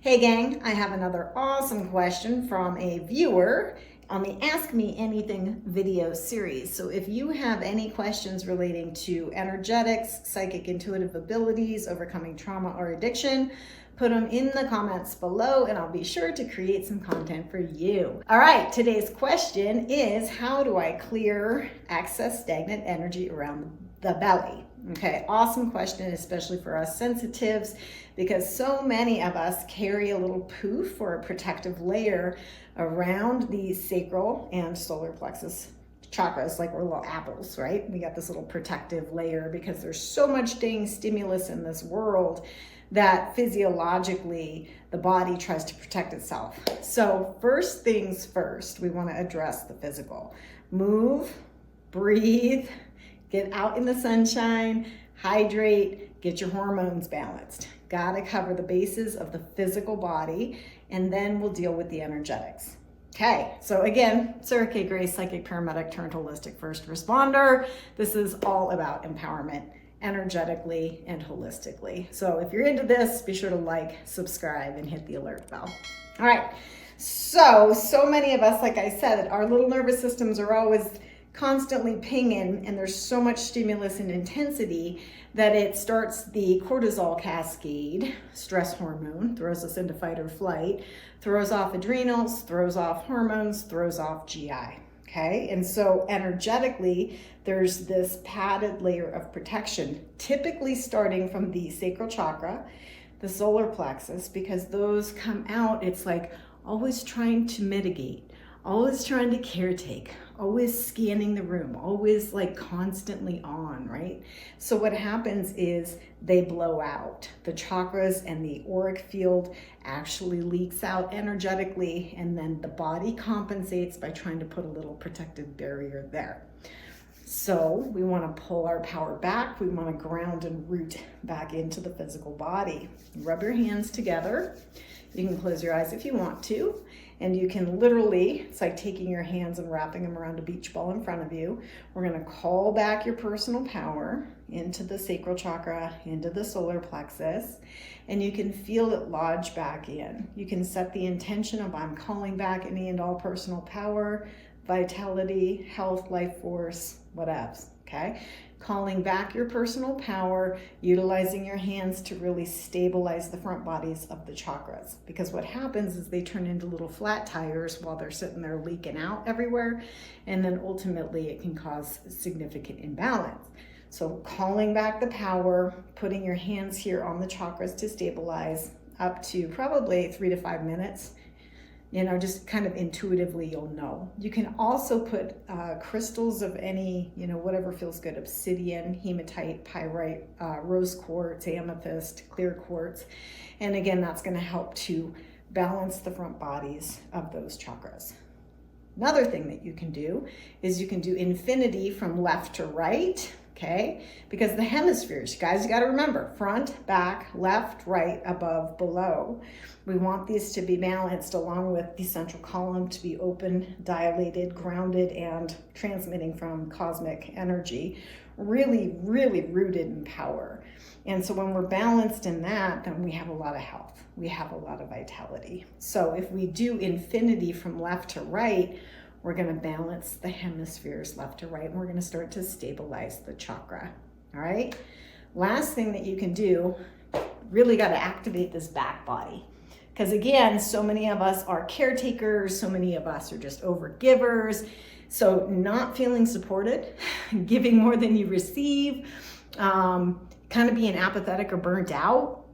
Hey gang, I have another awesome question from a viewer on the Ask Me Anything video series. So if you have any questions relating to energetics, psychic intuitive abilities, overcoming trauma or addiction, put them in the comments below and I'll be sure to create some content for you. All right, today's question is, how do I clear excess stagnant energy around the belly? Okay, awesome question, especially for us sensitives, because so many of us carry a little poof or a protective layer around the sacral and solar plexus chakras, like we're little apples, right? We got this little protective layer because there's so much dang stimulus in this world that physiologically the body tries to protect itself. So first things first, we want to address the physical. Move, breathe, get out in the sunshine, hydrate, get your hormones balanced. Gotta cover the bases of the physical body, and then we'll deal with the energetics. Okay, so again, Sarah K. Grace, psychic paramedic turned holistic first responder. This is all about empowerment, energetically and holistically. So if you're into this, be sure to like, subscribe, and hit the alert bell. All right, so many of us, like I said, our little nervous systems are always constantly pinging, and there's so much stimulus and intensity that it starts the cortisol cascade, stress hormone, throws us into fight or flight, throws off adrenals, throws off hormones, throws off GI. Okay, and so energetically, there's this padded layer of protection, typically starting from the sacral chakra, the solar plexus, because those come out, it's like always trying to mitigate, always trying to caretake, always scanning the room, always like constantly on, right? So what happens is they blow out. The chakras and the auric field actually leaks out energetically, and then the body compensates by trying to put a little protective barrier there. So we want to pull our power back. We want to ground and root back into the physical body. Rub your hands together. You can close your eyes if you want to, and you can literally, it's like taking your hands and wrapping them around a beach ball in front of you. We're going to call back your personal power into the sacral chakra, into the solar plexus, and you can feel it lodge back in. You can set the intention of, I'm calling back any and all personal power, vitality, health, life force, whatevs, okay? Calling back your personal power, utilizing your hands to really stabilize the front bodies of the chakras. Because what happens is they turn into little flat tires while they're sitting there leaking out everywhere. And then ultimately it can cause significant imbalance. So calling back the power, putting your hands here on the chakras to stabilize up to probably 3 to 5 minutes. You know, just kind of intuitively you'll know. You can also put crystals of any, whatever feels good, obsidian, hematite, pyrite, rose quartz, amethyst, clear quartz. And again, that's going to help to balance the front bodies of those chakras. Another thing that you can do is you can do infinity from left to right, okay? Because the hemispheres, guys, you got to remember, front, back, left, right, above, below. We want these to be balanced along with the central column to be open, dilated, grounded, and transmitting from cosmic energy, really, really rooted in power. And so when we're balanced in that, then we have a lot of health. We have a lot of vitality. So if we do infinity from left to right, we're going to balance the hemispheres left to right, and we're going to start to stabilize the chakra. All right. Last thing that you can do, really got to activate this back body. Because again, so many of us are caretakers, so many of us are just overgivers. So not feeling supported, giving more than you receive, kind of being apathetic or burnt out.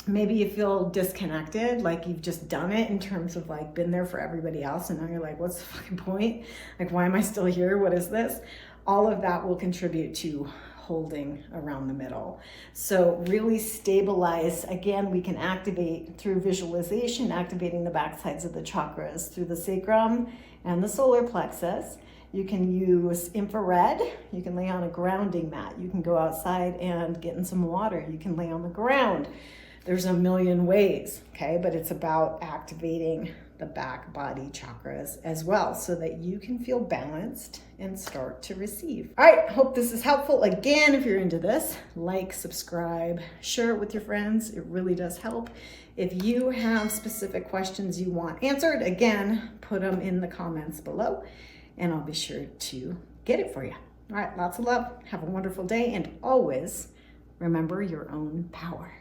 Maybe you feel disconnected, like you've just done it in terms of like been there for everybody else. And now you're like, what's the fucking point? Like, why am I still here? What is this? All of that will contribute to holding around the middle. So really stabilize. Again, we can activate through visualization, activating the back sides of the chakras through the sacrum and the solar plexus. You can use infrared. You can lay on a grounding mat. You can go outside and get in some water. You can lay on the ground. There's a million ways, okay? But it's about activating the back body chakras as well so that you can feel balanced and start to receive. All right, hope this is helpful. Again, if you're into this, like, subscribe, share it with your friends. It really does help. If you have specific questions you want answered, again, put them in the comments below and I'll be sure to get it for you. All right, lots of love. Have a wonderful day and always remember your own power.